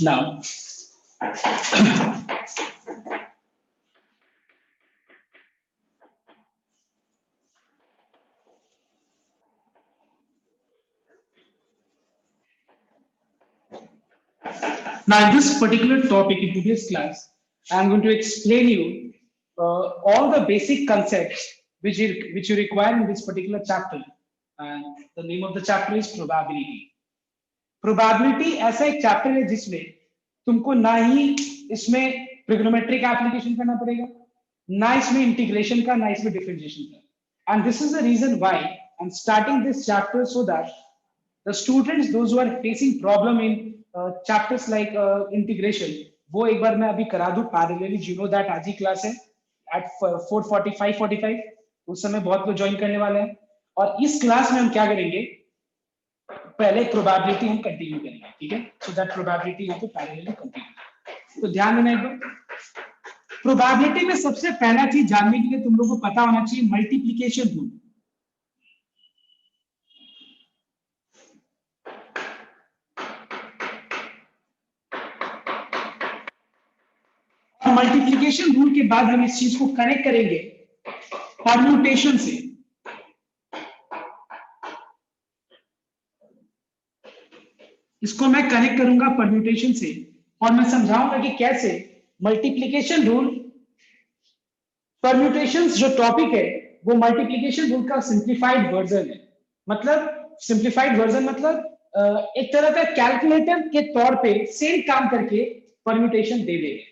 Now, now in this particular topic in today's class, I'm going to explain you all the basic concepts which you require in this particular chapter. And the name of the chapter is probability. Probability ऐसा एक chapter है जिसमें तुमको ना ही इसमें trigonometric application करना पड़ेगा, ना इसमें इंटीग्रेशन का, ना इसमें डिफरेंशिएशन का. And this is the reason why I am starting this chapter so that the students those who are facing problem in chapters like integration, वो एक बार मैं अभी करा दूं पैरेलली. यू नो दैट आज ही क्लास है एट 4:45 उस समय बहुत लोग ज्वाइन करने वाले हैं. और इस क्लास में हम क्या करेंगे, पहले प्रोबेबिलिटी हम कंटिन्यू करेंगे, ठीक है. सो दैट प्रोबेबिलिटी यहाँ पे पैरेलली कंटिन्यू. तो ध्यान देना एक बार, प्रोबेबिलिटी में सबसे पहला चीज जानने के लिए तुम लोगों को पता होना चाहिए मल्टीप्लिकेशन रूल. मल्टीप्लिकेशन रूल के बाद हम इस चीज को कनेक्ट करेंगे परम्यूटेशन से. इसको मैं कनेक्ट करूंगा परम्यूटेशन से और मैं समझाऊंगा कि कैसे मल्टीप्लिकेशन रूल, परम्यूटेशंस जो टॉपिक है वो मल्टीप्लिकेशन रूल का सिंप्लीफाइड वर्जन है. मतलब सिंप्लीफाइड वर्जन मतलब एक तरह का कैलकुलेटर के तौर पे सेम काम करके परम्यूटेशन दे देंगे.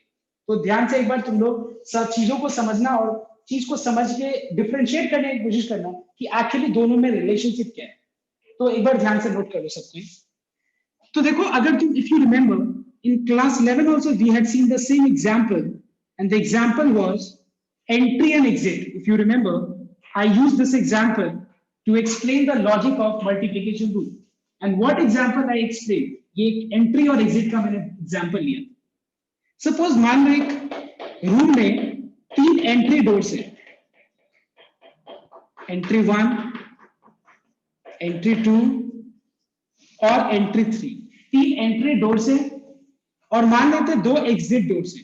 तो ध्यान से एक बार तुम लोग सब चीजों को समझना और चीज को समझ के डिफरेंशिएट करने की कोशिश करना कि एक्चुअली दोनों में रिलेशनशिप क्या है. तो एक बार ध्यान से नोट कर लो सबको. तो देखो, अगर तुम, if you remember in class 11 also we had seen the same example, and the example was entry and exit. If you remember, I used this example to explain the logic of multiplication rule. And what example I explained? ये entry और exit का मैंने example लिया. Suppose मान लो एक room में 3 entry doors है, entry 1, entry 2 और entry 3. 3 entry doors है और मान लेते 2 एग्जिट डोर्स है.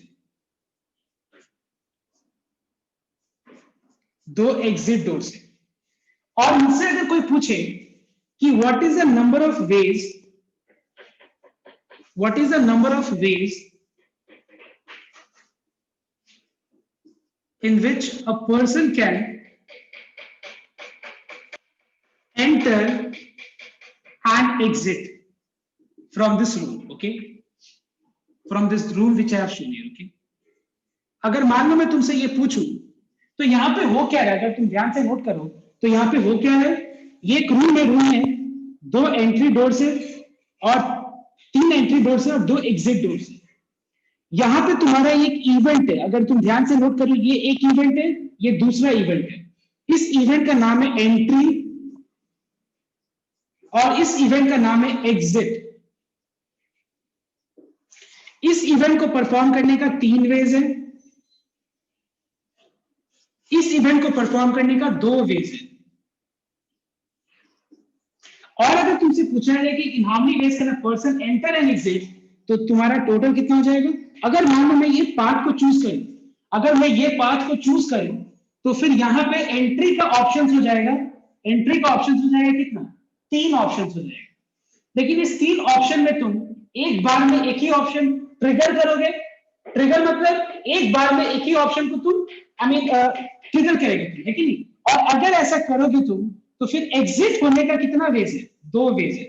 2 एग्जिट डोर्स है. और इनसे अगर कोई पूछे कि what is the number of veg, what is the number of veg in which a person can enter and exit from this room, okay, from this room which I have shown you, okay. अगर मान लो मैं तुमसे ये पूछूं तो यहाँ पे हो क्या रहा है, अगर तुम ध्यान से नोट करो तो यहाँ पे हो क्या है, ये एक रूम है, 2 एंट्री डोर्स है और 3 एंट्री डोर्स है और 2 एग्जिट डोर्स है. यहाँ पे तुम्हारा एक इवेंट है, अगर तुम ध्यान से नोट करो, ये एक इवेंट है, ये दूसरा इवेंट है. इस इवेंट का नाम है एंट्री और इस इवेंट का नाम है एग्जिट. इस इवेंट को परफॉर्म करने का 3 वेज है, इस इवेंट को परफॉर्म करने का 2 वेज है. और अगर तुमसे पूछा है कि in how many ways can a person enter and exit, तो तुम्हारा टोटल कितना हो जाएगा. अगर मान लो मैं ये पाथ को चूज करूं, अगर मैं ये पाथ को चूज करूं तो फिर यहां पे एंट्री का ऑप्शन हो जाएगा, एंट्री का ऑप्शन हो जाएगा कितना, 3 ऑप्शन हो जाएगा. लेकिन इस 3 ऑप्शन में तुम एक बार में एक ही ऑप्शन ट्रिगर करोगे. ट्रिगर मतलब एक बार में एक ही ऑप्शन को तुम ट्रिगर करेंगे, है कि नहीं. और अगर ऐसा करोगे तुम तो फिर एग्जिट होने का कितना वेज है, 2 वेज है.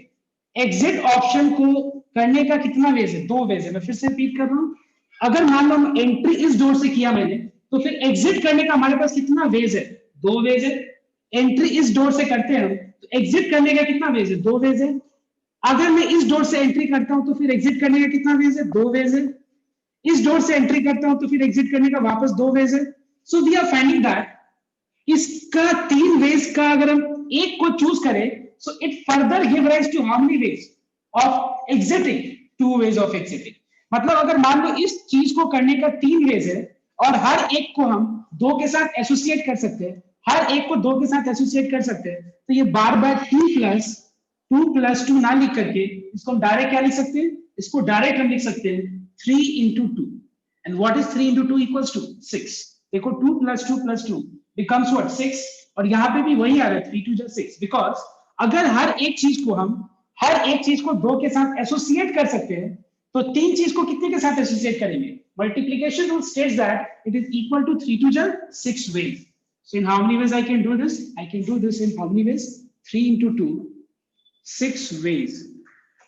एग्जिट ऑप्शन को करने का कितना वेज है, 2 वेज है. मैं फिर से रिपीट कर रहा हूं, अगर मान लो एंट्री इस डोर से किया मैंने तो फिर एग्जिट करने का हमारे पास कितना वेज है, 2 वेज है. एंट्री इस डोर से करते हैं तो एग्जिट करने का कितना वेज है, 2 वेज है. अगर मैं इस डोर से एंट्री करता हूं तो फिर एग्जिट करने का कितना वेज है, 2 वेज है. इस डोर से एंट्री करता हूं तो फिर एग्जिट करने का वापस 2 वेज है. So we are finding that इसका 3 वेज का अगर हम एक को चूज करें, so it further give rise to how many ways of exiting, 2 ways of exiting. मतलब अगर मान लो इस चीज को करने का 3 वेज है और हर एक को हम 2 के साथ एसोसिएट कर सकते हैं, हर एक को 2 के साथ एसोसिएट कर सकते हैं, तो ये बार बार 2 + 2 + 2 ना लिख करके इसको हम डायरेक्ट क्या लिख सकते हैं, इसको डायरेक्ट हम लिख सकते हैं 3 into 2 and what is 3 into 2 equals to 6. देखो 2 plus 2 becomes what 6 और यहाँ पे भी वही आ रहा है 3 2 जा 6 बिकॉज अगर हर एक चीज को दो के साथ एसोसिएट कर सकते हैं तो तीन चीज को कितने के साथ एसोसिएट करेंगे multiplication rule states that it is equal to 3 2 जा 6 ways. So in how many ways I can do this? I can do this in how many ways? 3 into 2 6 ways.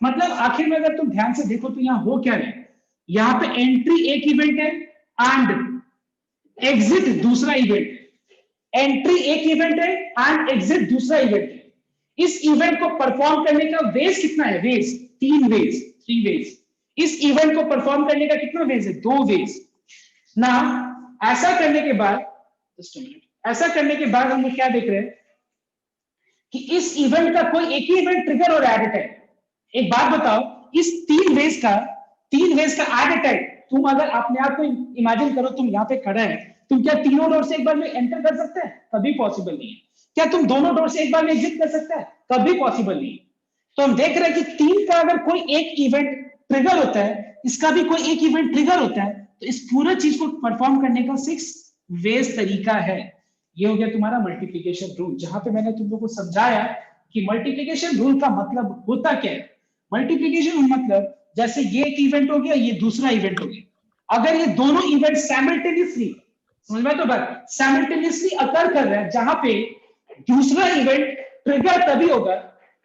मतलब आखिर में अगर तुम ध्यान से देखो तो यहाँ हो क्या है यहाँ पे एंट्री एक इवेंट है एंड एग्जिट दूसरा इवेंट है एंट्री एक इवेंट है एंड एग्जिट दूसरा इवेंट है इस इवेंट को परफॉर्म करने का वेज कितना है वेज 3 वेज इस इवेंट को परफॉर्म करने का कितना वेज है 2 वेज ना ऐसा करने के बाद हम लोग क्या देख रहे हैं कि इस इवेंट का कोई एक ही इवेंट ट्रिगर हो रहा है एट अ टाइम एक बात बताओ इस 3 वेज का एट अ टाइम तुम अगर अपने आप को इमेजिन करो तुम यहाँ पे खड़े हैं तुम क्या तीनों डोर से एक बार में एंटर कर सकते हैं कभी पॉसिबल नहीं है क्या तुम दोनों डोर से एक बार में एग्जिट कर सकते हैं कभी पॉसिबल नहीं है तो हम देख रहे हैं कि 3 का अगर कोई एक इवेंट ट्रिगर होता है इसका भी कोई एक इवेंट ट्रिगर होता है तो इस पूरा चीज को परफॉर्म करने का 6 वेज तरीका है ये हो गया तुम्हारा मल्टीप्लिकेशन रूल जहां पे मैंने तुम लोगों को समझाया कि मल्टीप्लिकेशन रूल का मतलब होता क्या है मल्टीप्लिकेशन रूल मतलब जैसे ये एक इवेंट हो गया ये दूसरा इवेंट हो गया अगर ये दोनों इवेंट साइमल्टेनियसली समझ में तो बात साइमल्टेनियसली अकर कर रहा है जहां पे दूसरा इवेंट ट्रिगर तभी होगा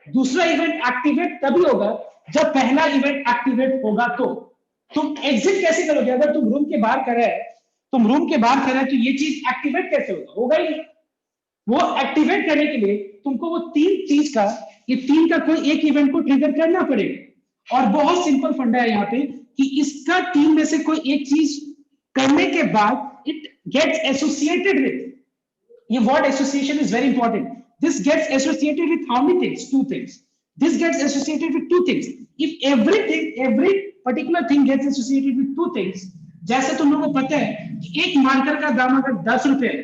दूसरा इवेंट एक्टिवेट तभी होगा जब पहला इवेंट एक्टिवेट होगा तो तुम एग्जिट कैसे करोगे अगर तुम रूम के बाहर कर रहे हैं तो ये चीज एक्टिवेट कैसे होगा ही नहीं वो एक्टिवेट करने के लिए तुमको वो तीन का कोई एक इवेंट को ट्रिगर करना पड़ेगा और बहुत सिंपल फंडा है यहाँ पे कि इसका 3 में से कोई एक चीज करने के बाद इट गेट्स एसोसिएटेड विथ ये word association is very important this gets associated with how many things 2 things this gets associated with 2 things if every particular thing gets associated with 2 things जैसे तुम लोगों को पता है कि एक मार्कर का दाम अगर 10 रुपए है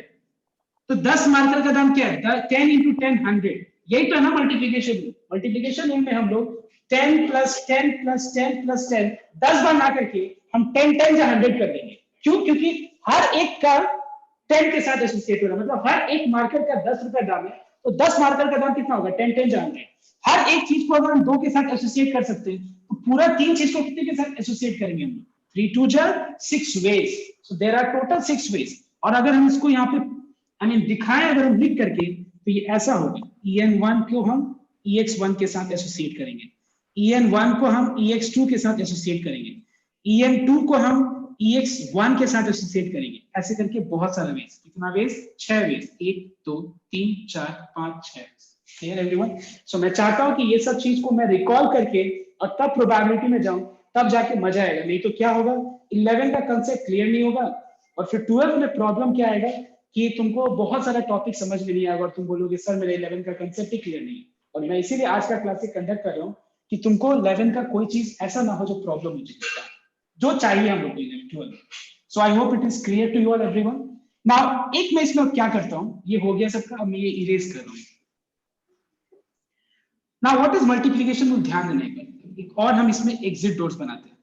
तो 10 मार्कर का दाम क्या है 10 into 10 100 यही तो है ना मल्टीप्लिकेशन में हम लोग 10 plus 10 plus 10 plus 10 10 बार ना करके हम 10 times 100 कर देंगे क्यों क्योंकि हर एक का 10 के साथ एसोसिएट हो रहा है मतलब हर एक मार्कर का 10 रुपए दाम है तो 10 मार्कर का दाम कितना होगा 10 times 100 हर एक चीज को अगर हम 2 के साथ एसोसिएट कर सकते हैं तो पूरा 3 चीज को कितने के साथ एसोसिएट करेंगे हम 3 2 जा 6 ways so there are total 6 ways और अगर हम इसको यहाँ पे दिखाएं अगर हम लिख करके तो ये ऐसा होगा en1 को हम ex1 के साथ एसोसिएट करेंगे en1 को हम ex2 के साथ एसोसिएट करेंगे en2 को हम ex1 के साथ एसोसिएट करेंगे ऐसे करके बहुत सारा वेज कितना ways 6 ways 1 2 3 4 5 6 clear everyone so मैं चाहता हूं कि ये सब चीज को मैं रिकॉल करके और तब प्रोबेबिलिटी में जाऊं तब जाके मजा आएगा नहीं तो क्या होगा 11 का कांसेप्ट क्लियर नहीं होगा और फिर 12th में प्रॉब्लम क्या आएगा कि तुमको बहुत सारा टॉपिक समझ में नहीं आएगा और तुम बोलोगे सर मेरे 11 का कांसेप्ट ही क्लियर नहीं और मैं इसीलिए आज का क्लासेस कंडक्ट कर रहा हूं कि तुमको 11 का कोई चीज ऐसा ना हो जो प्रॉब्लम हो जाए जो चाहिए हम लोग को 12 so I hope it is clear to you all everyone now एक मैं इसमें क्या करता हूं ये हो गया सबका अब मैं ये इरेज कर रहा हूं now what is multiplication rule ध्यान देने का एक और हम इसमें एग्जिट डोर्स बनाते हैं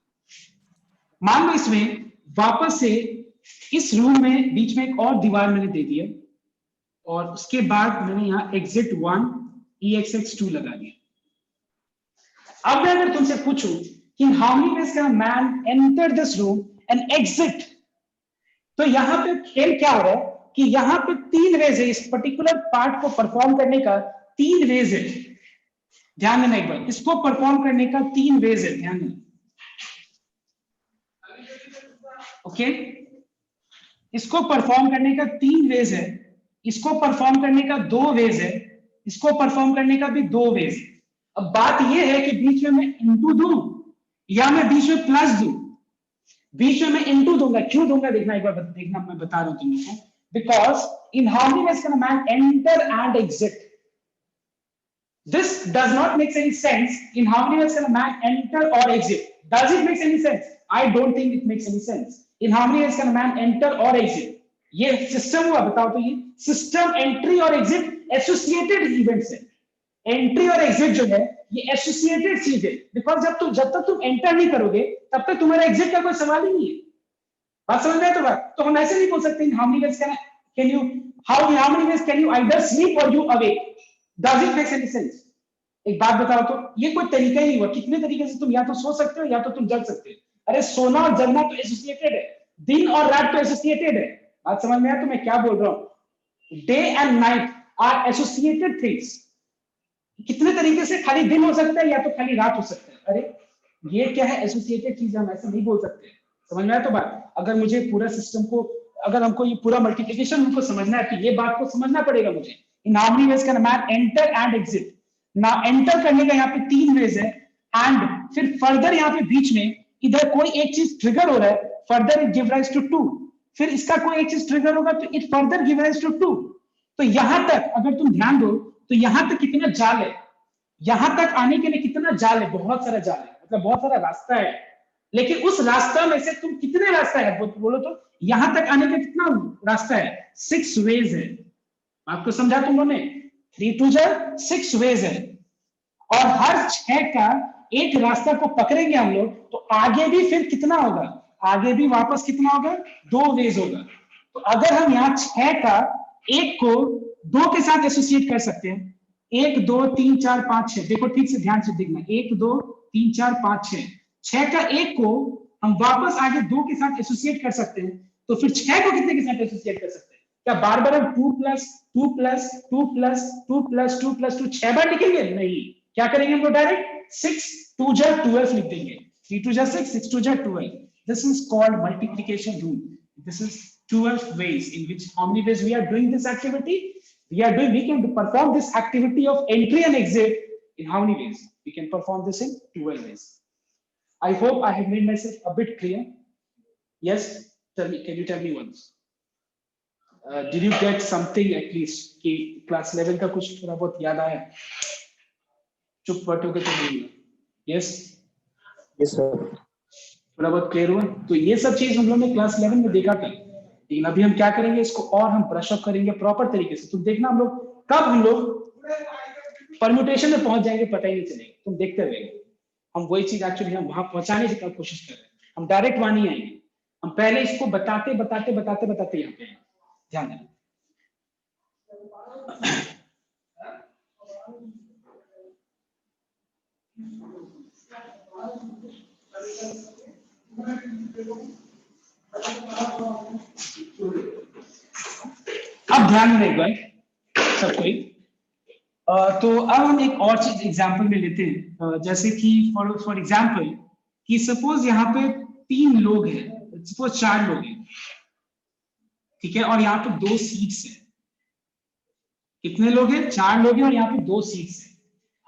मान लो इसमें वापस से इस रूम में बीच में एक और दीवार मैंने दे दिया और उसके बाद मैंने यहाँ exit 1 exx2 लगा दिया अब मैं अगर तुमसे पूछूं कि how many ways can a man enter this room and exit तो यहाँ पे खेल क्या हो रहा है कि यहाँ पे 3 वेज है इस पर्टिकुलर पार्ट को परफॉर्म करने का 3 वेज है ध्यान देना एक बार इसको परफॉर्म करने का 3 वेज है ध्यान देना ओके इसको परफॉर्म करने का 3 वेज है इसको परफॉर्म करने का 2 वेज है इसको परफॉर्म करने का भी 2 वेज है अब बात यह है कि बीच में मैं इनटू दूं या मैं बीच में प्लस दूं बीच में मैं इनटू दूंगा क्यों दूंगा देखना एक बार देखना मैं बता रहा हूं तुम लोगों को because in how many ways can a man enter and exit this does not make any sense in how many ways can a man enter or exit does it make any sense I don't think it makes any sense in how many ways can a man enter or exit ये system हुआ बताओ तो ये system entry और exit associated events है entry और exit जो है ये एसोसिएटेड चीज है, बिकॉज जब तक तुम एंटर नहीं करोगे तब तक तुम्हारा एग्जिट का कोई सवाल ही नहीं है। बात समझ में? तो बात तो हम ऐसे नहीं बोल सकते how many ways can you how many ways can you either sleep or you awake, does it make any sense? एक बात बताओ तो, ये कोई तरीका ही नहीं हुआ, कितने तरीके से तुम या तो सो सकते हो या तो तुम जग सकते हो। अरे सोना और जगना तो एसोसिएटेड है, दिन और रात तो एसोसिएटेड है। बात समझ में आया तो मैं क्या बोल रहा हूँ? Day and night are associated things. कितने तरीके से खाली दिन हो सकता है या तो खाली रात हो सकता है। अरे ये क्या है, एसोसिएटेड चीज, हम ऐसे नहीं बोल सकते। समझ में आया तो बात? अगर मुझे पूरा सिस्टम को, अगर हमको ये पूरा मल्टीप्लिकेशन हमको समझना है तो ये बात को समझना पड़ेगा मुझे। In how many ways can man enter and exit. ना एंटर करने का यहाँ पे 3 वेज है, एंड फिर फर्दर यहाँ पे बीच में इधर कोई एक चीज ट्रिगर हो रहा है, further it give rise to 2, फिर इसका कोई एक चीज ट्रिगर होगा तो it further give rise to 2। तो यहां तक अगर तुम ध्यान दो तो यहां तक कितना जाल है, यहां तक आने के लिए कितना जाल है, बहुत सारा जाल है, मतलब बहुत सारा रास्ता है। लेकिन उस रास्ता में से तुम कितने रास्ता है बोलो तो, यहां तक आने का कितना रास्ता है? 6 वेज है। आपको समझा तुम लोगों ने? 3 2 6 वेज है, और हर 6 का एक रास्ता को पकड़ेंगे हम लोग तो आगे भी फिर कितना होगा, आगे भी वापस कितना होगा, 2 वेज होगा। तो अगर हम यहाँ 6 का एक को 2 के साथ एसोसिएट कर सकते हैं, 1 2 3 4 5 6, देखो ठीक से ध्यान से देखना, 1 2 3 4 5 6, 6 का एक को हम वापस आगे 2 के साथ एसोसिएट कर सकते हैं, तो फिर 6 को कितने के साथ एसोसिएट कर सकते हैं? क्या बार बार हम 2 plus 2 plus 2 plus 2 plus 2 plus 2 6 बार लिखेंगे? नहीं, क्या करेंगे हम लोग? डायरेक्ट 6 2 12 लिख देंगे। 3 2 6 6 2 12। This is called multiplication rule. This is 12 ways in which how many ways we are doing this activity. We can perform this activity of entry and exit in how many ways? We can perform this in 12 ways. I hope I have made myself a bit clear. Yes, tell me, can you tell me once? Did you get something at least कि class 11 का कुछ थोड़ा बहुत याद आया? चुप बैठोगे तो नहीं। यस यस सर, थोड़ा बहुत क्लियर हुआ? तो ये सब चीज हम लोग ने क्लास 11 में देखा था, लेकिन अभी हम क्या करेंगे, इसको और हम ब्रश अप करेंगे प्रॉपर तरीके से। तुम देखना हम लोग कब हम लोग परम्यूटेशन में पहुंच जाएंगे पता ही नहीं चलेगा, तुम देखते रहेंगे। हम वही चीज एक्चुअली हम वहां पहुंचाने की कोशिश कर रहे हैं, हम डायरेक्ट वहां नहीं आएंगे, हम पहले इसको बताते बताते बताते बताते यहाँ पे आएंगे। ध्यान देना। अब ध्यान में एक बार सब कोई, तो अब हम एक और चीज एग्जांपल में लेते हैं, जैसे कि फॉर एग्जांपल कि सपोज यहाँ पे 3 लोग हैं, सपोज 4 लोग हैं, ठीक है, और यहाँ पे 2 सीट्स हैं। कितने लोग हैं? 4 लोग हैं और यहाँ पे 2 सीट्स हैं।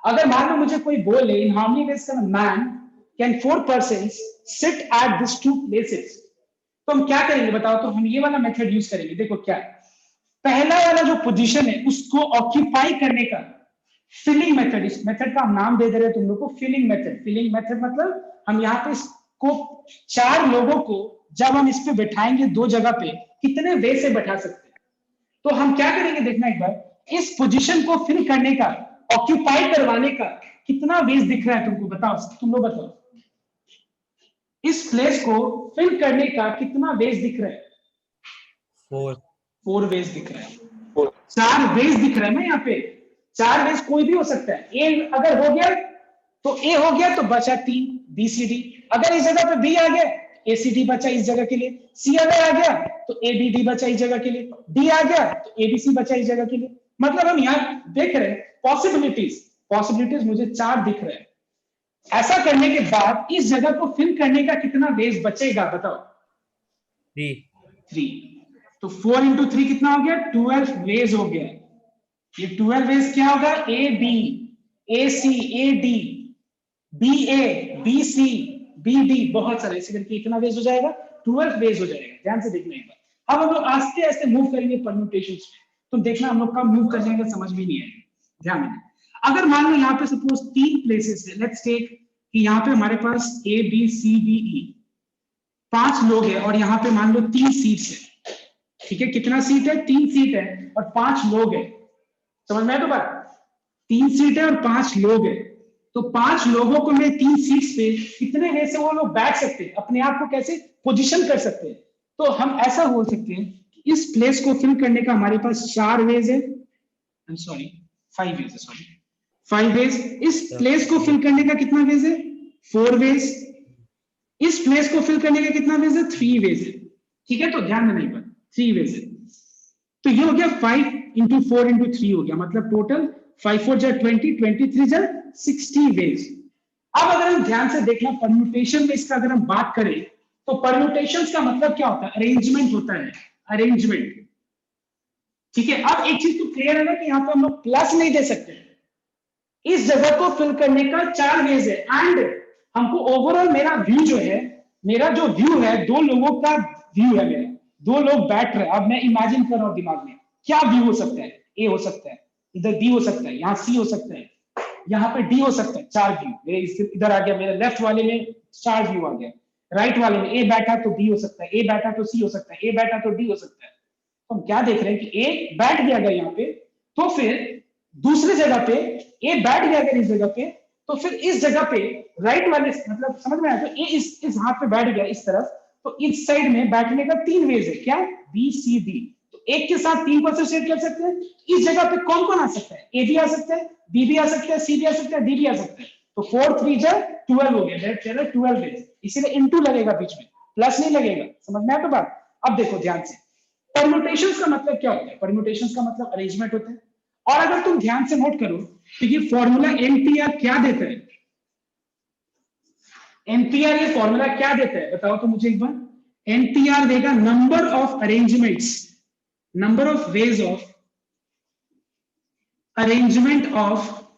अगर मान लो मुझे कोई बोले in how many ways can a man can 4 persons sit at this 2 places, तो हम क्या करेंगे बताओ? तो हम ये वाला मेथड यूज करेंगे। देखो क्या, पहला वाला जो पोजीशन है उसको ऑक्यूपाई करने का फिलिंग मेथड, इस मेथड का हम नाम दे रहे हैं तुम लोग को फिलिंग मेथड। फिलिंग मेथड मतलब हम यहाँ पे इसको 4 लोगों को जब हम इस पे बैठाएंगे 2 जगह पे, कितने वे से बैठा सकते हैं। तो हम क्या करेंगे देखना एक बार, इस पोजीशन को फिल करने का, ऑक्यूपाई करवाने का कितना वेज दिख रहा है तुमको? बताओ, तुम लोग बताओ, इस प्लेस को फिल करने का कितना वेज दिख रहा है? 4 वेज दिख रहा है। 4 वेज दिख रहा है ना यहाँ पे, 4 वेज कोई भी हो सकता है। ए अगर हो गया तो ए हो गया तो बचा 3 बी सी डी, अगर इस जगह पे बी आ गया ए सी डी बचा इस जगह के लिए, सी अगर आ गया तो ए बी डी बचा इस जगह के लिए, डी आ गया तो ए बी सी बचा इस जगह के लिए। मतलब हम यहाँ देख रहे हैं पॉसिबिलिटीज मुझे 4 दिख रहे हैं। ऐसा करने के बाद इस जगह को फिल करने का कितना वेज बचेगा बताओ? 3। तो 4 into 3 कितना हो गया? 12 वेज हो गया। ये 12 वेज क्या होगा? A B, A C, A D, B A, B C, B D, बहुत सारे ऐसे करके इतना वेज हो जाएगा, 12 वेज हो जाएगा। ध्यान से देखना एक बार। अब हम लोग आस्ते आस्ते मूव करेंगे परम्यूटेशंस में, तुम देखना हम लोग कब मूव कर जाएंगे समझ भी नहीं आएगा। ध्यान देना। अगर मान लो यहाँ पे सपोज 3 प्लेसेस है, लेट्स टेक कि यहाँ पे हमारे पास ए बी सी डी ई 5 लोग हैं और यहाँ पे मान लो 3 सीट्स है, ठीक है। कितना सीट है? 3 सीट है और 5 लोग हैं। समझ में आया तो बात? 3 सीट है और 5 लोग हैं। तो 5 लोगों को मैं 3 सीट्स पे कितने वे से वो लोग बैठ सकते हैं, अपने आप को कैसे पोजीशन कर सकते हैं। तो हम ऐसा बोल सकते हैं कि इस प्लेस को फिल करने का हमारे पास 4 वेज है, आई एम सॉरी 5 वेज है, सॉरी 5 वेज। इस प्लेस को फिल करने का कितना वेज है, 4 वेज। इस प्लेस को फिल करने का कितना वेज है, 3 वेज है। ठीक है, तो ध्यान देना एक बार, 3 वेज है। तो ये हो गया 5 इंटू 4 इंटू 3 हो गया, मतलब टोटल 5 4 जा 20, 23 जा 60 वेज। अब अगर हम ध्यान से देखना परम्यूटेशन में इसका अगर हम बात करें, तो परम्यूटेशंस का मतलब क्या होता है, अरेंजमेंट होता है, अरेंजमेंट। ठीक है, अब एक चीज तो क्लियर है ना कि यहाँ पे हम लोग प्लस नहीं दे सकते। इस जगह को फिल करने का 4 वेज है, एंड हमको ओवरऑल मेरा व्यू जो है, मेरा जो व्यू है 2 लोगों का व्यू है मेरा, 2 लोग बैठ रहे हैं। अब मैं इमेजिन कर रहा हूं दिमाग में क्या व्यू हो सकता है, ए हो सकता है, इधर बी हो सकता है, यहाँ सी हो सकता है, यहाँ पे डी हो सकता है। 4 व्यू मेरे इधर आ गया, मेरे लेफ्ट वाले में 4 व्यू आ गया, राइट वाले में ए बैठा तो बी हो सकता है, ए बैठा तो सी हो सकता है, ए बैठा तो डी हो सकता है। तो हम क्या देख रहे हैं कि ए बैठ गया अगर यहाँ पे, तो फिर दूसरी जगह पे ए बैठ गया अगर इस जगह पे, तो फिर इस जगह पे राइट वाले, मतलब समझ में आया, तो ए इस हाथ पे बैठ गया इस तरफ, तो इस साइड में बैठने का 3 वेज है, क्या, बी सी डी। तो एक के साथ 3 को एसोसिएट कर सकते हैं। इस जगह पे कौन कौन आ सकता है, ए भी आ सकता है, बी भी आ सकता है, सी भी आ सकता है, डी भी आ सकता है। तो 4 3 जा 12 हो गया, दैट चलो 12 वेज, इसीलिए इनटू लगेगा बीच में, प्लस नहीं लगेगा। समझ में आया तो बात। अब देखो ध्यान से, परम्यूटेशंस का मतलब क्या होता है, परम्यूटेशंस का मतलब अरेंजमेंट होता है। और अगर तुम ध्यान से नोट करो तो ये फॉर्मूला एनपीआर क्या देता है, एनपीआर ये फॉर्मूला क्या देता है बताओ तो मुझे एक बार। एनपीआर देगा number of arrangements, number of ways of arrangement of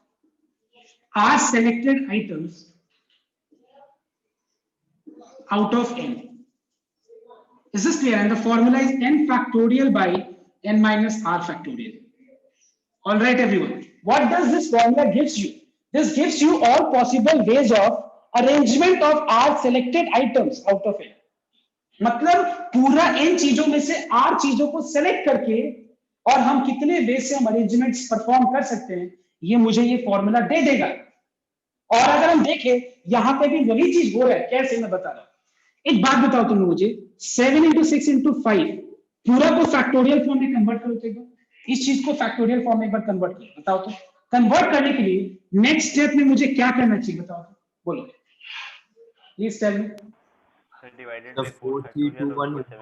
R selected items out of n. Is this clear? And the formula is n factorial by n minus r factorial. All right, everyone. What does this formula gives you? This gives you all possible ways of arrangement of r selected items out of n. मतलब पूरा n चीजों में से r चीजों को select करके और हम कितने वे से हम अरेंजमेंट्स परफॉर्म कर सकते हैं, ये मुझे ये फॉर्मूला दे देगा। और अगर हम देखें यहां पे भी वही चीज हो रहा है, कैसे मैं बता रहा हूं। एक बात बताओ तुम मुझे, 7 इंटू 6 इंटू 5 पूरा को फैक्टोरियल फॉर्म में कन्वर्ट करो, तो इस चीज को फैक्टोरियल फॉर्म में एक बार कन्वर्ट करो, बताओ तो। कन्वर्ट करने के लिए नेक्स्ट स्टेप में मुझे क्या करना चाहिए बताओ तो, बोलो please tell me. Divided by 4 factorial और ऊपर 7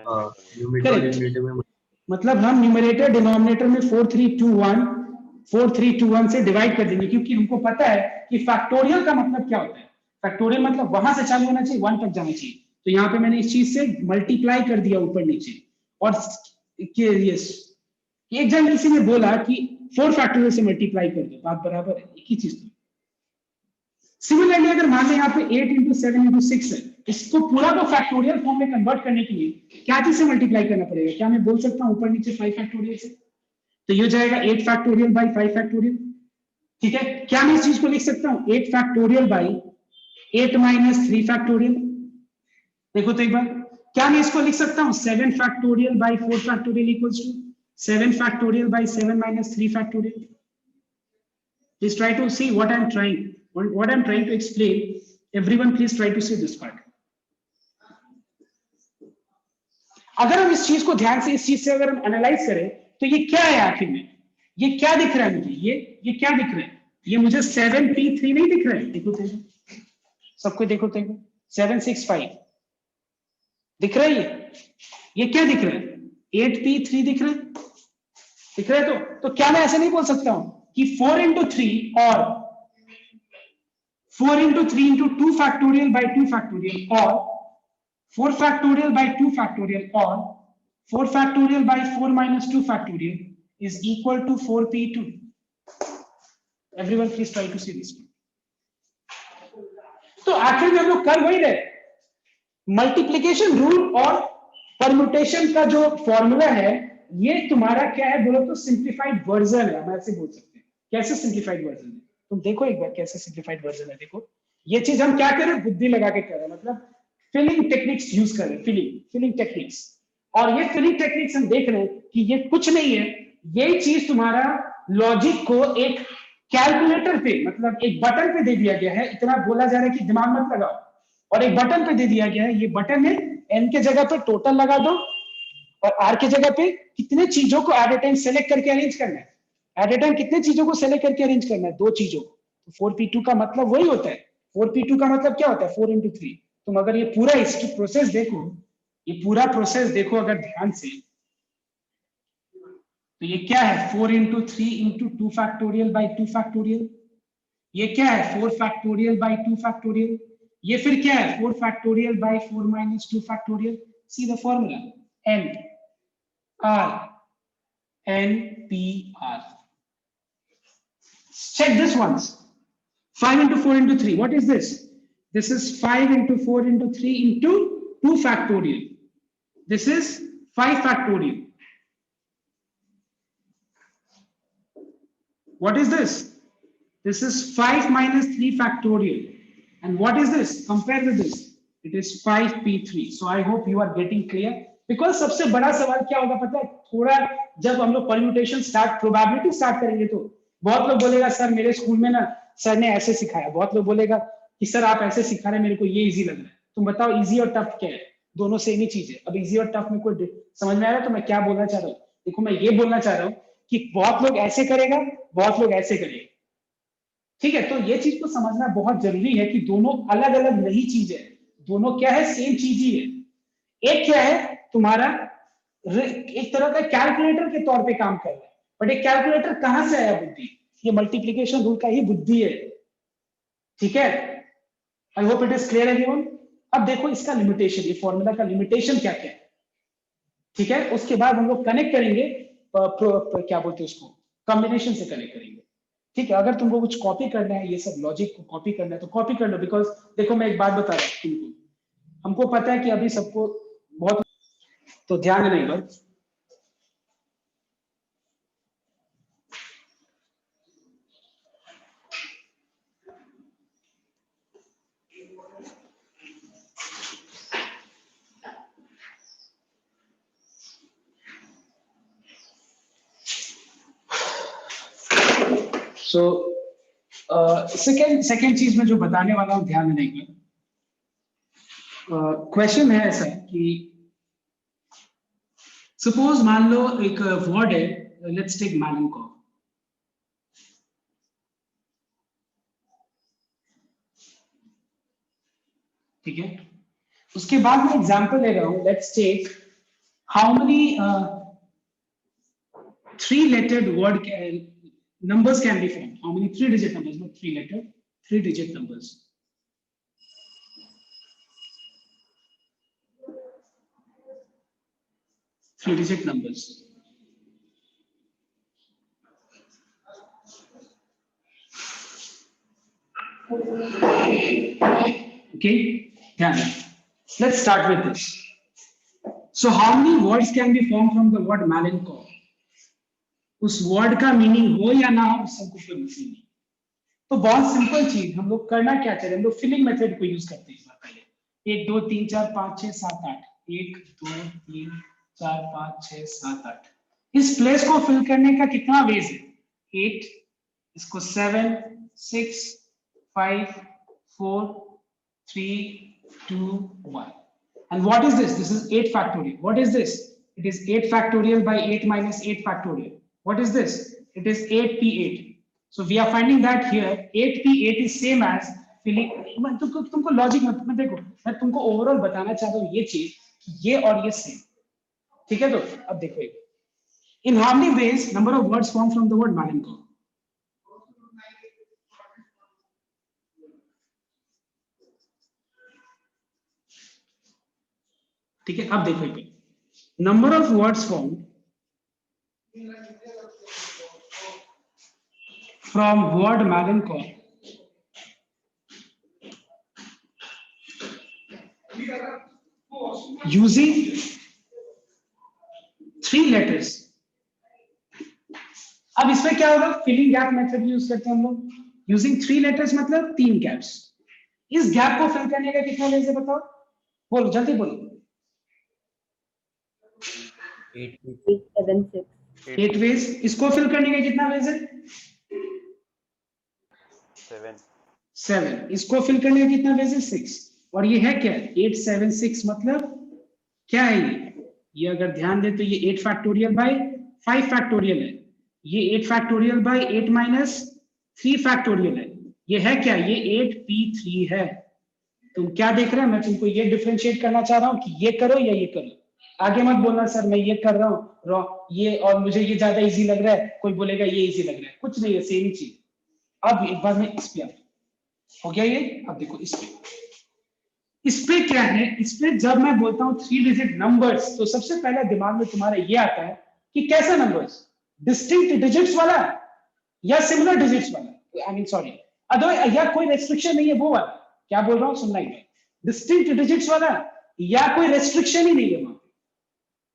करेक्ट, मतलब हम न्यूमरेटर डिनोमिनेटर में 4321 से डिवाइड कर देंगे, क्योंकि हमको पता है कि फैक्टोरियल का मतलब क्या होता है। फैक्टोरियल मतलब वहां से चालू होना चाहिए, 1 तक जाना चाहिए। तो यहाँ पे मैंने इस चीज से मल्टीप्लाई कर दिया ऊपर नीचे। और यस, एक जन किसी ने बोला कि 4 फैक्टोरियल से मल्टीप्लाई कर दो, बात बराबर है, एक ही चीज। सिमिलरली अगर मान लें यहाँ पे 8 इंटू 7 इंटू 6 है, इसको पूरा को फैक्टोरियल फॉर्म में कन्वर्ट करने के लिए क्या चीज से मल्टीप्लाई करना पड़ेगा, क्या मैं बोल सकता हूँ ऊपर नीचे 5 फैक्टोरियल से, तो ये हो जाएगा 8 फैक्टोरियल बाई 5 फैक्टोरियल। ठीक है, क्या मैं इस चीज को लिख सकता हूँ 8 फैक्टोरियल बाई 8 माइनस 3 फैक्टोरियल। देखो तो एक बार, क्या मैं इसको लिख सकता हूँ 7 factorial by 4 factorial equals to 7 factorial by 7 minus 3 factorial. Please try to see what I'm trying to explain. Everyone please try to see this part. अगर हम इस चीज को ध्यान से, इस चीज से अगर हम एनालाइज करें तो ये क्या है आखिर में, ये क्या दिख रहा है मुझे, ये क्या दिख रहा है, ये मुझे 7p3 नहीं दिख रहा है। देखो सबको देखो 765 दिख रहा है, ये क्या दिख रहा है 8p3 दिख रहा है, दिख रहा है। तो क्या मैं ऐसे नहीं बोल सकता हूं कि 4 इंटू 3 और 4 into 3 into 2 factorial by 2 factorial और 4 फैक्टोरियल बाई 2 फैक्टोरियल और 4 factorial by 4 minus 2 factorial is equal to 4p2। Everyone please try to see this. तो आखिर में हम लोग कर वही रहे, मल्टीप्लिकेशन रूल और परम्यूटेशन का जो फॉर्मूला है, ये तुम्हारा क्या है बोलो तो सिंप्लीफाइड वर्जन है, हम ऐसे बोल सकते हैं। कैसे सिंप्लीफाइड वर्जन है, तुम देखो एक बार कैसे सिंप्लीफाइड वर्जन है। देखो ये चीज हम क्या कर रहे हैं, बुद्धि लगा के कर रहे हैं, मतलब फिलिंग टेक्निक्स यूज कर रहे हैं, फिलिंग टेक्निक्स। और ये फिलिंग टेक्निक्स हम देख रहे हैं कि ये कुछ नहीं है, ये चीज तुम्हारा लॉजिक को एक कैलकुलेटर पे मतलब एक बटन पे दे दिया गया है, इतना बोला जा रहा है कि दिमाग मत लगाओ, और एक बटन पे दे दिया गया है, ये बटन है, एन के जगह पे टोटल लगा दो और आर के जगह पे कितने चीजों को एट ए टाइम सेलेक्ट करके अरेंज करना है, एट ए टाइम कितने चीजों को सेलेक्ट करके अरेंज करना है, 2 चीजों को। तो 4p2 का मतलब वही होता है, 4p2 का मतलब क्या होता है, 4 into 3। तुम अगर ये पूरा इसकी प्रोसेस देखो, ये पूरा प्रोसेस देखो अगर ध्यान से, तो ये क्या है, 4 into 3 into 2 factorial by 2 factorial, ये क्या है 4 factorial by 2 factorial, ये फिर क्या है 4 factorial by 4 minus 2 factorial। see the formula, n r n p r, check this once, 5 into 4 into 3, what is this, this is 5 into 4 into 3 into 2 factorial, this is 5 factorial, what is this, this is 5 minus 3 factorial, and what is this, compare with this, it is 5p3। so I hope you are getting clear, because सबसे बड़ा सवाल क्या होगा पता है, थोड़ा जब हम लोग परम्यूटेशन स्टार्ट, प्रोबेबिलिटी स्टार्ट करेंगे, तो बहुत लोग बोलेगा सर मेरे स्कूल में ना सर ने ऐसे सिखाया, बहुत लोग बोलेगा कि सर आप ऐसे सिखा रहे हैं, मेरे को ये इजी लग रहा है, तुम बताओ इजी और टफ क्या है, दोनों सेम ही चीज है। अब इजी और टफ में कोई समझ में आ रहा है, तो मैं क्या बोलना चाह रहा हूँ, देखो मैं ये बोलना चाह रहा हूँ कि बहुत लोग ऐसे करेगा, बहुत लोग ऐसे करेगा, ठीक है, तो ये चीज को समझना बहुत जरूरी है कि दोनों अलग अलग नहीं चीज है, दोनों क्या है, सेम चीज ही है। एक क्या है तुम्हारा एक तरह का कैलकुलेटर के तौर पे काम कर रहा है, बट एक कैलकुलेटर कहां से आया बुद्धि, ये मल्टीप्लीकेशन रूल का ही बुद्धि है, ठीक है। आई hope it is clear everyone. अब देखो इसका लिमिटेशन, ये फॉर्मूला का लिमिटेशन क्या क्या है, ठीक है, उसके बाद हम लोग कनेक्ट करेंगे, क्या बोलते हैं उसको, कॉम्बिनेशन से कनेक्ट करेंगे, ठीक है। अगर तुमको कुछ कॉपी करना है, ये सब लॉजिक को कॉपी करना है तो कॉपी कर लो, बिकॉज देखो मैं एक बात बता रहा हूँ तुमको, हमको पता है कि अभी सबको बहुत, तो ध्यान देना एक बार, सो सेकेंड चीज में जो बताने वाला हूं, ध्यान देना एक बार। क्वेश्चन है ऐसा कि सपोज मान लो एक वर्ड है, लेट्स टेक मैलेनकॉफ, ठीक है, उसके बाद मैं एग्जांपल ले रहा हूं, let's take how many 3-lettered word numbers can be formed, how many 3-digit numbers, not 3-lettered, 3-digit numbers, three-digit numbers, okay, yeah. Let's start with this. So how many words can be formed from the word Malenkov? उस word का meaning हो या ना हो, उससे कोई मतलब नहीं। तो बहुत सिंपल चीज, हम लोग करना क्या चाहिए, हम लोग फिलिंग मेथड को यूज करते हैं इस बार पहले, 1 2 3 4 5 6 7 8, 1 2 3 4 5 6 7 8, इस प्लेस को फिल करने का कितना वेज है, 8, इसको 7 6 5 4 3 2 1, and what is this, this is 8 factorial, what is this, it is 8 factorial by 8 minus 8 factorial, what is this, it is 8p8, so we are finding that here 8p8 is same as filling, तुमको logic मत देखो, मैं तुमको overall बताना चाहता हूँ ये चीज, ये और ये सेम, ठीक है। तो अब देखो in how many veg number of words form from the word Malenkov, ठीक है। अब देखो number of words form from word Malenkov using 3 letters। अब इसमें क्या होगा, फिलिंग गैप मेथड यूज करते हैं हम लोग, यूजिंग 3 letters मतलब 3 गैप्स, इस गैप को फिल करने का कितना वेज है बताओ, बोलो जल्दी बोलो, 8 7 6 8 वेज, इसको फिल करने का कितना वेज है, 7। इसको फिल करने का कितना वेज है? 6। और ये है क्या? 876 मतलब क्या है ये अगर ध्यान दे तो ये 8 फैक्टोरियल बाय 5 फैक्टोरियल है, ये 8 फैक्टोरियल बाय 8 माइनस 3 फैक्टोरियल है। ये है क्या? ये 8p3 है। तुम क्या देख रहे हो? मैं तुमको ये डिफरेंशिएट करना चाह रहा हूँ कि ये करो या ये करो। आगे मत बोलना सर मैं ये कर रहा हूँ ये और मुझे ये ज्यादा इजी लग रहा है, कोई बोलेगा ये इजी लग रहा है, कुछ नहीं है, सेम ही चीज। अब एक बार मैं इस पे हो गया ये। अब देखो इस पे क्या है? इस पे जब मैं बोलता हूँ 3 डिजिट नंबर्स तो सबसे पहले दिमाग में तुम्हारा ये आता है कि कैसा नंबर्स, डिस्टिंक्ट डिजिट्स वाला या सिमिलर डिजिट्स वाला, आई मीन सॉरी अदर, या कोई रेस्ट्रिक्शन नहीं है वो वाला। क्या बोल रहा हूँ सुनना ही, डिस्टिंक्ट डिजिट्स वाला या कोई रेस्ट्रिक्शन ही नहीं है वहां,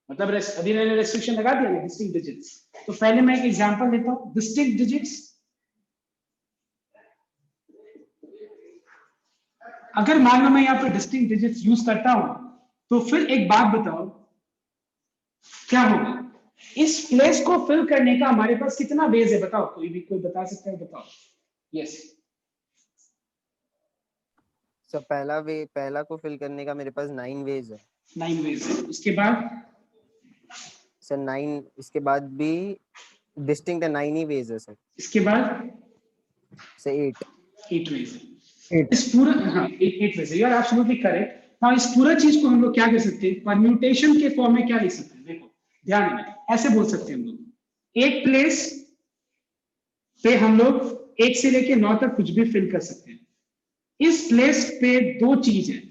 मतलब अभी मैंने रेस्ट्रिक्शन लगा दिया ना डिस्टिंक्ट डिजिट्स। तो पहले मैं एक एग्जांपल देता हूं डिस्टिंक्ट डिजिट्स। अगर मान लो मैं यहाँ पे डिस्टिंक्ट डिजिट्स यूज करता हूं तो फिर एक बात बताओ क्या होगा? इस प्लेस को फिल करने का हमारे पास कितना वेज है बताओ? कोई बता सकता है? बताओ। यस सर पहला को फिल करने का मेरे पास 9 वेज है। 9 वेज है। उसके बाद सर 9, इसके बाद भी डिस्टिंक्ट 9 ही वेज है सर। इसके बाद सर 8 वेज है। इस पूरा हाँ 8 वेज है। You are absolutely correct. हाँ इस पूरा चीज को हम लोग क्या कर सकते हैं? परम्यूटेशन के फॉर्म में क्या लिख सकते हैं? देखो ध्यान में ऐसे बोल सकते हैं हम लोग, एक प्लेस पे हम लोग 1 से लेके 9 तक कुछ भी फिल कर सकते हैं। इस प्लेस पे 2 चीज है,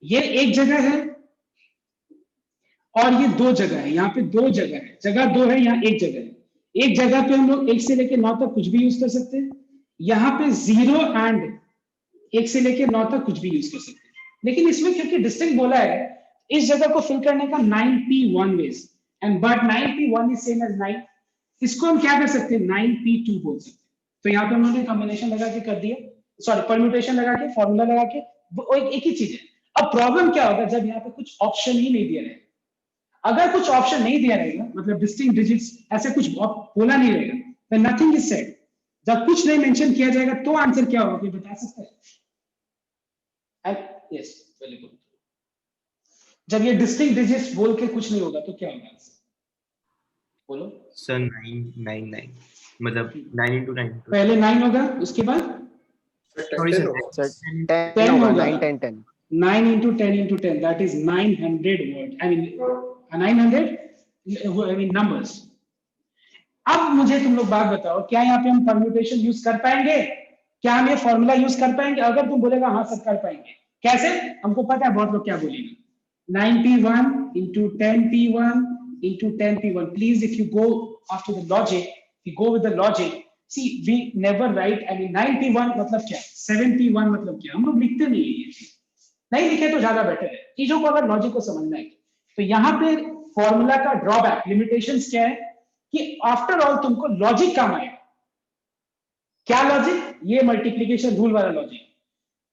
ये एक जगह है और ये 2 जगह है। यहाँ पे 2 जगह है, जगह 2 है, यहाँ एक जगह है। एक जगह पे हम लोग 1 से लेके 9 तक कुछ भी यूज कर सकते हैं। यहाँ पे 0 एंड 1 से लेके 9 तक कुछ भी यूज कर सकते हैं। लेकिन इसमें क्योंकि डिस्टिंक्ट बोला है, इस जगह को फिल करने का 9p1 ways and but 9p1 is same as 9। इसको हम क्या कर सकते हैं? 9p2 बोल सकते हैं। तो यहाँ पे हम लोगों ने कॉम्बिनेशन लगा के कर दिया, सॉरी परम्यूटेशन लगा के, फॉर्मूला लगा के, वो एक ही चीज है। अब प्रॉब्लम क्या होगा जब यहाँ पे कुछ ऑप्शन ही नहीं दिया रहेगा? अगर कुछ ऑप्शन नहीं दिया रहेगा मतलब डिस्टिंक्ट डिजिट्स ऐसे कुछ बोला नहीं रहेगा, then nothing is said। जब कुछ नहीं मेंशन किया जाएगा तो आंसर क्या होगा? कोई बता सकता है? Yes very good. जब ये डिस्टिंक्ट डिजिट्स बोल के कुछ नहीं होगा तो क्या होगा आंसर? बोलो सर 9 मतलब 9 into 9 पहले 9 होगा, उसके बाद सॉरी सर 10 होगा। 9 10 10 9 into 10 into 10 that is 900 word, I mean 900 I mean numbers। अब मुझे तुम लोग बात बताओ, क्या यहाँ पे हम परम्यूटेशन यूज कर पाएंगे? क्या हम ये फॉर्मूला यूज कर पाएंगे? अगर तुम बोलेगा हाँ सर कर पाएंगे। कैसे? हमको पता है बहुत लोग क्या बोलेंगे, 9p1 into 10p1 into 10p1। Please if you go after the logic, if you go with the logic, see we never write, I mean 9p1 मतलब क्या, 7p1 मतलब क्या, हम लोग लिखते नहीं है ये चीज। नहीं लिखे तो ज्यादा बेटर है, चीजों को अगर लॉजिक को समझना है। तो यहाँ पे फॉर्मूला का ड्रॉबैक, लिमिटेशंस क्या है कि आफ्टर ऑल तुमको लॉजिक काम आएगा। क्या लॉजिक? ये मल्टीप्लिकेशन रूल वाला लॉजिक।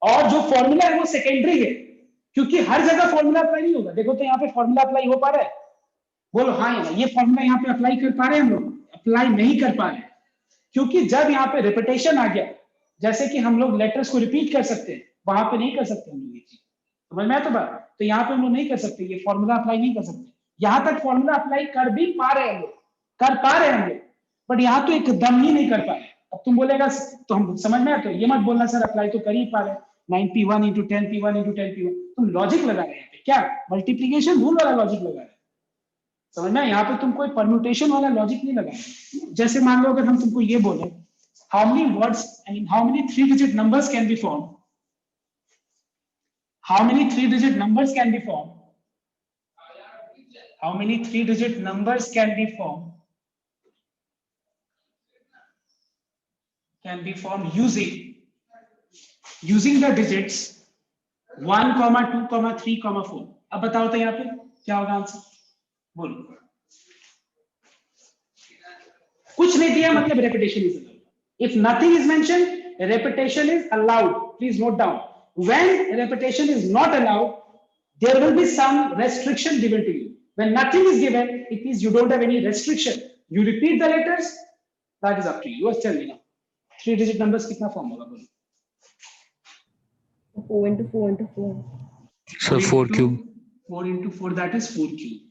और जो फॉर्मूला है वो सेकेंडरी है, क्योंकि हर जगह फॉर्मूला अप्लाई नहीं होगा। देखो तो यहाँ पे फॉर्मूला अप्लाई हो पा रहा है? बोलो हाँ या ये फॉर्मूला यहाँ पे अप्लाई कर पा रहे हैं हम लोग? अप्लाई नहीं कर पा रहे, क्योंकि जब यहाँ पे रिपीटेशन आ गया, जैसे कि हम लोग लेटर्स को रिपीट कर सकते हैं, वहां पे नहीं कर सकते हम लोग ये चीज। समझ में आया तो बात? तो यहाँ पे हम लोग नहीं कर सकते, ये फॉर्मूला अप्लाई नहीं कर सकते। यहाँ तक फॉर्मूला अप्लाई कर भी पा रहे हैं हम लोग, कर पा रहे हैं हम लोग, बट यहाँ तो एकदम ही नहीं कर पा रहे। अब तुम बोलेगा तो हम समझ में आया, तो ये मत बोलना सर अप्लाई तो कर ही पा रहे हैं, 9p1 into 10p1 into 10p1। तुम लॉजिक लगा रहे हैं, क्या मल्टीप्लीकेशन रूल वाला लॉजिक लगा रहे हैं। समझ में? यहाँ पे तुम कोई परम्यूटेशन वाला लॉजिक नहीं लगा रहे। जैसे मान लो अगर हम तुमको ये बोले how many words, I mean how many 3-digit numbers can be formed, how many 3-digit numbers can be formed, how many 3-digit numbers can be formed using the digits 1, 2, 3, 4। अब बताओ तो यहाँ पे क्या होगा आंसर? बोलो। कुछ नहीं दिया मतलब repetition is allowed। If nothing is mentioned, repetition is allowed। Please note down, when repetition is not allowed, there will be some restriction given to you। When nothing is given, it means you don't have any restriction, you repeat the letters, that is up to you। Yours tell me now। 3 digit numbers कितना form होगा बोलो? 4 into 4 into 4. So 4 cube. 4 into 4, that is 4 cube.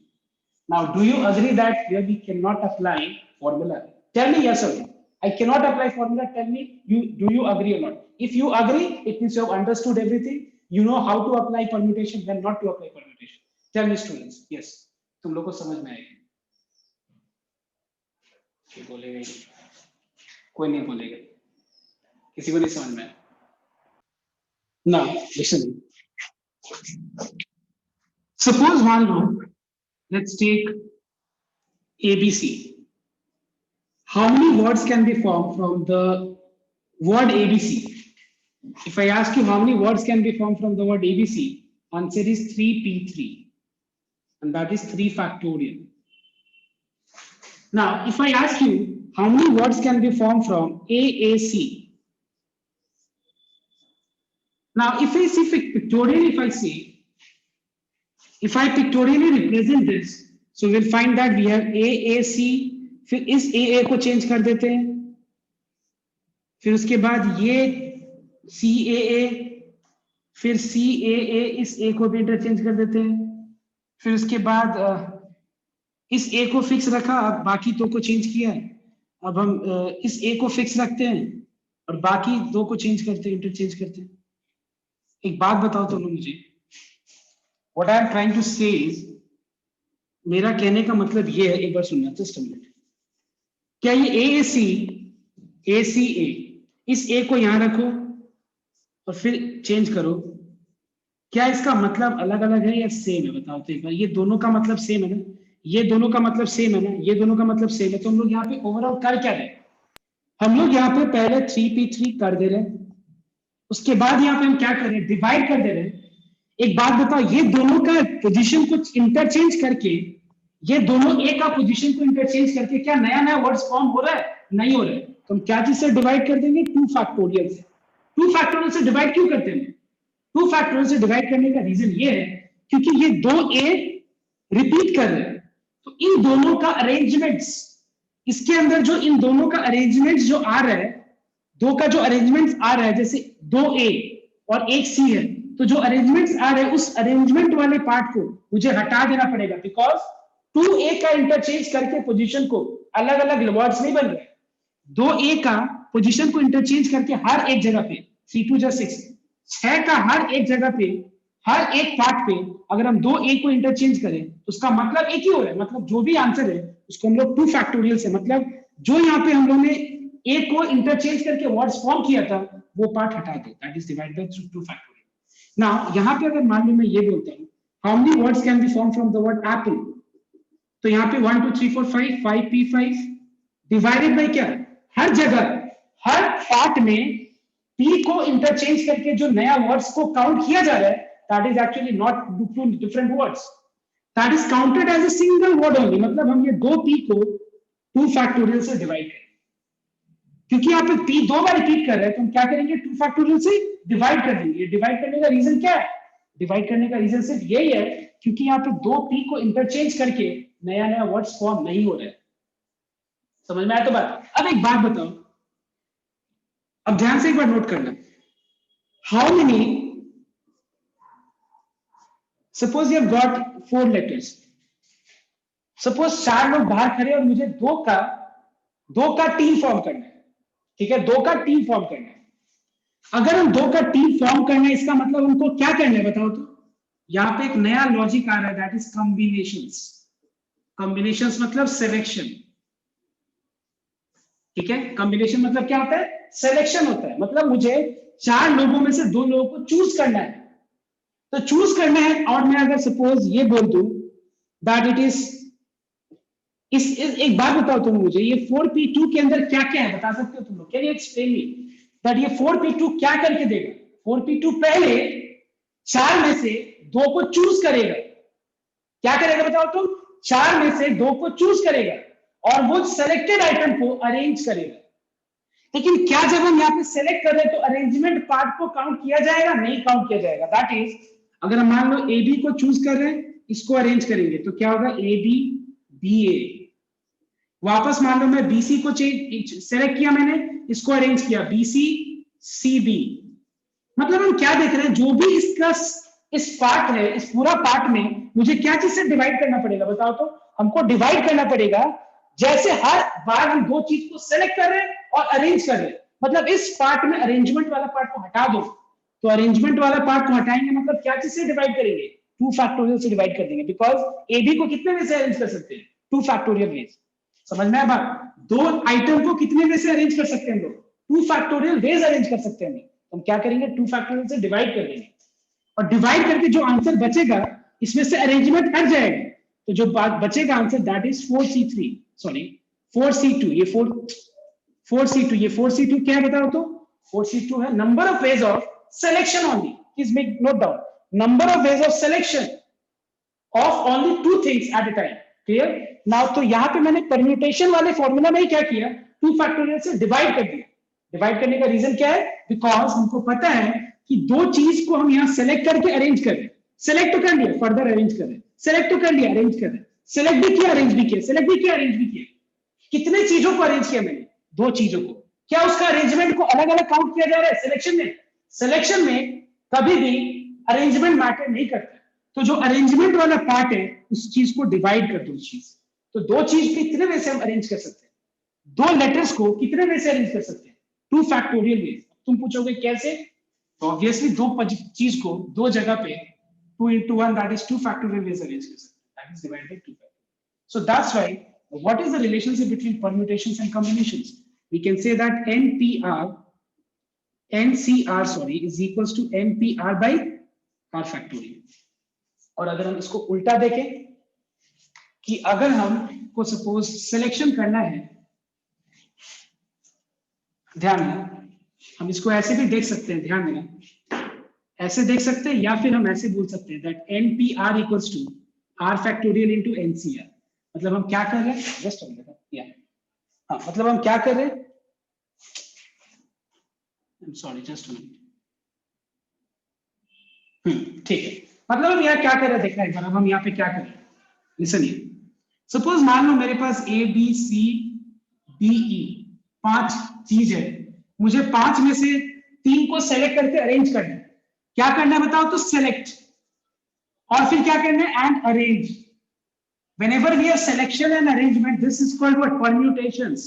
Now, do you agree that here we cannot apply formula? Tell me yes or no. I cannot apply formula. Tell me, do you agree or not? If you agree, it means you have understood everything. You know how to apply permutation, when not to apply permutation. Tell me, students. Yes. तुम लोग को समझ में आएगा? कोई बोलेगा ही? कोई नहीं बोलेगा. किसी को नहीं समझ में आया? Now, listen. Suppose मान लो, let's take ABC. How many words can be formed from the word ABC? If I ask you how many words can be formed from the word ABC, answer is 3p3, and that is 3 factorial. Now, if I ask you how many words can be formed from AAC? Now, if I see pictorially, if I pictorially represent this, so we'll find that we have AAC, फिर इस AA को change कर देते हैं, फिर उसके बाद ये CAA, फिर CAA इस A को भी इंटरचेंज कर देते हैं, फिर उसके बाद इस A को फिक्स रखा, अब बाकी दो को चेंज किया, अब हम इस A को फिक्स रखते हैं और बाकी दो को चेंज करते हैं, इंटरचेंज करते हैं. एक बात बताओ तुम लोग मुझे, What I am trying to say is, मेरा कहने का मतलब ये है, एक बार सुनना, just a minute. क्या ये AAC, ACA, इस A को यहां रखो और फिर चेंज करो, क्या इसका मतलब अलग अलग है या सेम है? बताओ तो एक बार. ये दोनों का मतलब सेम है ना, ये दोनों का मतलब सेम है ना, ये दोनों का मतलब सेम है, तो हम लोग यहाँ पे ओवरऑल कर क्या रहे हैं? हम लोग यहाँ पे पहले 3p3 कर दे रहे हैं, उसके बाद यहाँ पे हम क्या कर रहे हैं? डिवाइड कर दे रहे हैं. एक बात बताओ, ये दोनों का पोजीशन को इंटरचेंज करके, ये दोनों ए का पोजीशन को इंटरचेंज करके क्या नया नया वर्ड्स फॉर्म हो रहा है? नहीं हो रहा है. तो हम क्या चीज से डिवाइड कर देंगे? 2 फैक्टोरियल से. 2 फैक्टोरियल से डिवाइड क्यों करते हैं? 2 फैक्टोरियल से डिवाइड करने का रीजन ये है क्योंकि ये दो ए रिपीट कर रहे हैं, तो इन दोनों का अरेंजमेंट्स, इसके अंदर जो इन दोनों का अरेंजमेंट्स जो आ रहा है, दो का जो अरेंजमेंट्स आ रहा है, जैसे 2A और 1C है, तो जो अरेंजमेंट्स आ रहे हैं उस अरेंजमेंट वाले पार्ट को मुझे हटा देना पड़ेगा, बिकॉज 2A का इंटरचेंज करके पोजीशन को अलग अलग वर्ड्स नहीं बन रहे. 2A का पोजीशन को इंटरचेंज करके हर एक जगह पे 3 2 जा 6, 6 का हर एक जगह पे, हर एक पार्ट पे अगर हम 2A को इंटरचेंज करें तो उसका मतलब एक ही हो रहा है. मतलब जो भी आंसर है उसको हम लोग 2 फैक्टोरियल से, मतलब जो यहाँ पे हम लोग ने A को इंटरचेंज करके वर्ड्स फॉर्म किया था वो पार्ट हटा दो, that is divide by 2 factorial. Now यहाँ पे अगर मान लो मैं ये बोलता हूँ how many words can be form from the word Apple, तो यहाँ पे 1 2 3 4 5 5p5 डिवाइडेड बाय क्या? हर जगह हर पार्ट में p को इंटरचेंज करके जो नया वर्ड्स को काउंट किया जा रहा है, that is actually not two different words, that is counted as a single word only. मतलब हम ये 2p को 2 फैक्टोरियल से डिवाइड करें, क्योंकि यहाँ पे p 2 बार रिपीट कर रहे हैं, तो हम क्या करेंगे? 2 फैक्टोरियल से डिवाइड कर देंगे. डिवाइड करने का रीजन क्या है? डिवाइड करने का रीजन सिर्फ यही है क्योंकि यहाँ पे 2p को इंटरचेंज करके नया नया वर्ड्स फॉर्म नहीं हो रहा है. समझ में आया तो बात? अब एक बात बताओ, अब ध्यान से एक बार नोट करना, how many, suppose you have got 4 letters, suppose 4 लोग बाहर खड़े और मुझे दो का टीम फॉर्म करना है. ठीक है, 2 का टीम फॉर्म करना है. अगर हम 2 का टीम फॉर्म करना है, इसका मतलब हमको क्या करना है बताओ तो? यहाँ पे एक नया लॉजिक आ रहा है, दैट इज कॉम्बिनेशंस. कॉम्बिनेशंस मतलब सिलेक्शन. ठीक है, कॉम्बिनेशन मतलब क्या होता है? सिलेक्शन होता है. मतलब मुझे 4 लोगों में से 2 लोगों को चूज करना है, तो चूज करना है. और मैं अगर सपोज ये बोल दूं दैट इट इज एक बात बताओ तुम मुझे, ये 4p2 के अंदर क्या क्या है बता सकते हो तुम लोग? Can you explain me that ये 4p2 क्या करके देगा? 4p2 पहले 4 में से 2 को चूज करेगा. क्या करेगा बताओ तुम? 4 में से 2 को चूज करेगा और वो सेलेक्टेड आइटम को अरेंज करेगा. लेकिन क्या जब हम यहाँ पे सेलेक्ट कर रहे हैं तो अरेंजमेंट पार्ट को काउंट किया जाएगा? नहीं काउंट किया जाएगा. दैट इज, अगर हम मान लो AB को चूज कर रहे हैं, इसको अरेंज करेंगे तो क्या होगा? AB BA, वापस मान लो मैं बीसी को सेलेक्ट किया, मैंने इसको अरेंज किया बीसी सीबी। मतलब हम क्या देख रहे हैं, जो भी इसका इस पार्ट है, इस पूरा पार्ट में मुझे क्या चीज से डिवाइड करना पड़ेगा बताओ तो? हमको डिवाइड करना पड़ेगा जैसे हर बार हम दो चीज को सेलेक्ट कर रहे हैं और अरेंज कर रहे हैं। मतलब इस पार्ट में अरेंजमेंट वाला पार्ट को हटा दो, तो अरेंजमेंट वाला पार्ट को हटाएंगे मतलब क्या चीज से डिवाइड करेंगे? 2 फैक्टोरियल से डिवाइड कर देंगे, बिकॉज ए बी को कितने वे से अरेंज कर सकते हैं? 2 फैक्टोरियल वेज। समझ में आया बात? दो आइटम को कितने वे से अरेंज कर सकते हैं हम लोग? 2 फैक्टोरियल वेज अरेंज कर सकते हैं। हम क्या करेंगे, 2 फैक्टोरियल से डिवाइड कर देंगे, और डिवाइड करके जो आंसर बचेगा इसमें से अरेंजमेंट हट जाएगा, तो जो बात बचेगा answer that is 4C3, sorry 4C2। ये 4C2, ये 4C2 क्या है बताओ तो? 4C2 है number of ways of selection only. Please make note down, number of ways of selection of only 2 things at a time. Clear? Now तो यहां पे मैंने परम्यूटेशन वाले फॉर्मूला में ही क्या किया, 2 फैक्टोरियल से डिवाइड कर दिया। डिवाइड करने का रीजन क्या है? बिकॉज हमको पता है कि दो चीज को हम यहां सेलेक्ट करके अरेंज कर रहे हैं। सेलेक्ट तो कर लिया, फर्दर अरेंज कर रहे हैं, सेलेक्ट तो कर लिया, अरेंज कर रहे हैं, सेलेक्ट भी किया, अरेंज भी किया, सेलेक्ट भी किया, अरेंज भी किया। कितने चीजों को अरेंज किया मैंने? 2 चीजों को। क्या उसका अरेंजमेंट को अलग अलग काउंट किया जा रहा है सिलेक्शन में? सिलेक्शन में कभी भी अरेंजमेंट मैटर नहीं करता। तो जो अरेंजमेंट वाला पार्ट है उस चीज को डिवाइड कर दो चीज। तो 2 चीज को कितने वे से हम अरेंज कर सकते हैं? 2 लेटर्स को कितने वे से अरेंज कर सकते हैं? 2 फैक्टोरियल वेज। तुम पूछोगे कैसे? तो ऑब्वियसली दो चीज को दो जगह पे 2 into 1 that is 2 factorial ways arrange कर सकते हैं, that is divided by 2 factorial. So that's why what is the relationship between permutations and combinations? We can say that NCR sorry is equals to NPR by R factorial. और अगर हम इसको उल्टा देखें कि अगर हम को सपोज सिलेक्शन करना है, ध्यान देना, हम इसको ऐसे भी देख सकते हैं, ध्यान देना, ऐसे देख सकते हैं, या फिर हम ऐसे बोल सकते हैं that NPR equals to R factorial into NCR। मतलब हम क्या कर रहे हैं, जस्ट हाँ, मतलब हम क्या कर रहे हैं, सॉरी जस्ट ठीक है, मतलब हम यहाँ क्या कर रहे हैं देखना एक बार। हम यहाँ पे क्या कर रहे हैं, लिसन हियर। सपोज मान लो मेरे पास A B C D E 5 चीज है, मुझे 5 में से 3 को सेलेक्ट करके अरेंज करना है। क्या करना है बताओ तो? सेलेक्ट, और फिर क्या करना है? And arrange. Whenever we have selection and arrangement, this is called what? Permutations।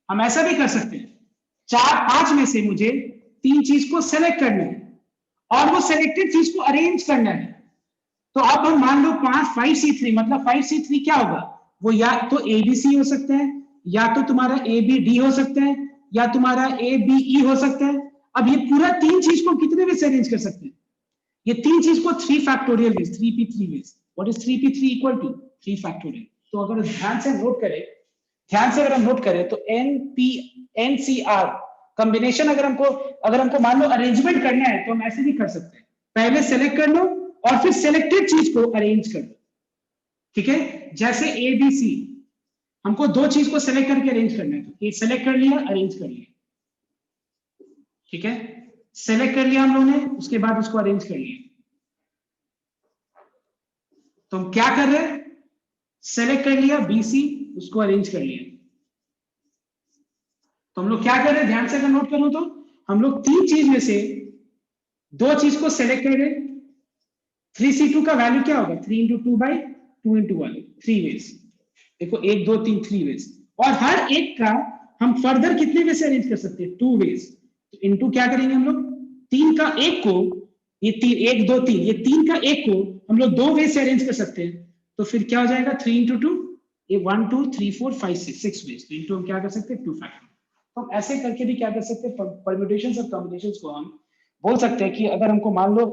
हम ऐसा भी कर सकते हैं, 4-5 में से मुझे 3 चीज को सेलेक्ट करना है और वो सेलेक्टेड चीज को अरेंज करना है। तो अब हम मान लो 5C3, मतलब 5C3 क्या होगा? वो या तो ABC हो सकते हैं, या तो तुम्हारा ABD हो सकता है, या तुम्हारा ABE हो सकता है। अब ये पूरा 3 चीज को कितने वे से अरेंज कर सकते हैं? ये 3 चीज को 3 factorial ways, 3p3 ways. What is 3p3 equal to 3 factorial? तो अगर ध्यान से नोट करें, ध्यान से अगर हम नोट करें तो NCR कॉम्बिनेशन अगर हमको मान लो अरेंजमेंट करना है तो हम ऐसे भी कर सकते हैं, पहले सेलेक्ट कर लो और फिर सेलेक्टेड चीज को अरेंज कर लो। ठीक है? जैसे ABC, हमको 2 चीज को सेलेक्ट करके अरेंज करना है, तो ये सेलेक्ट कर लिया, अरेंज कर लिया। ठीक है? सेलेक्ट कर लिया हम लोगों ने, उसके बाद उसको अरेंज कर लिया। तो हम क्या कर रहे हैं? सेलेक्ट कर लिया BC, उसको अरेंज कर लिया। तो हम लोग क्या कर रहे हैं, ध्यान से अगर नोट करूं तो हम लोग 3 चीज में से 2 चीज को सेलेक्ट कर रहे हैं। 3C2 का वैल्यू क्या होगा? 3 into 2 by 2 into 1, 3 वेज। देखो 1 2 3 3 वेज, और हर एक का हम फर्दर कितने वे से अरेंज कर सकते हैं? 2 वेज। तो इनटू क्या करेंगे हम लोग? 3 का 1 को, ये 3 1 2 3, ये 3 का 1 को हम लोग 2 वे से अरेंज कर सकते हैं। तो फिर क्या हो जाएगा? 3 into 2, ये 1 2 3 4 5 6 वेज। तो इनटू हम क्या कर सकते हैं? 2 फैक्टर। तो हम ऐसे करके भी क्या कर सकते हैं, परम्यूटेशंस और कॉम्बिनेशंस को हम बोल सकते हैं कि अगर हमको मान लो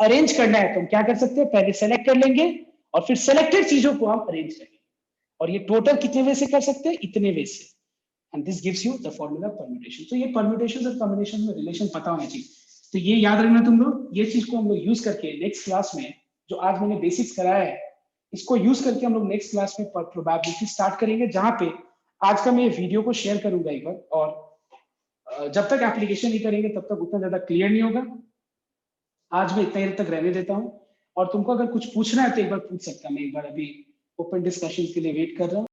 अरेंज करना है तो हम क्या कर सकते हैं, पहले सेलेक्ट कर लेंगे और फिर सेलेक्टेड चीजों को हम अरेंज करेंगे, और ये टोटल कितने वे से कर सकते हैं? इतने वे से। And this gives you the formula permutation. तो ये परम्यूटेशंस और कॉम्बिनेशन में रिलेशन पता होना चाहिए। तो ये याद रखना तुम लोग, ये चीज को हम लोग यूज करके नेक्स्ट क्लास में, जो आज मैंने बेसिक्स कराया है, इसको यूज करके हम लोग नेक्स्ट क्लास में प्रोबेबिलिटी स्टार्ट करेंगे, जहां पे आज का मैं ये वीडियो को शेयर करूंगा एक बार, और जब तक एप्लीकेशन नहीं करेंगे तब तक उतना ज्यादा क्लियर नहीं होगा। आज मैं इतना देर तक रहने देता हूं, और तुमको अगर कुछ पूछना है तो एक बार पूछ सकता, मैं एक बार अभी ओपन डिस्कशन के लिए वेट कर रहा हूं।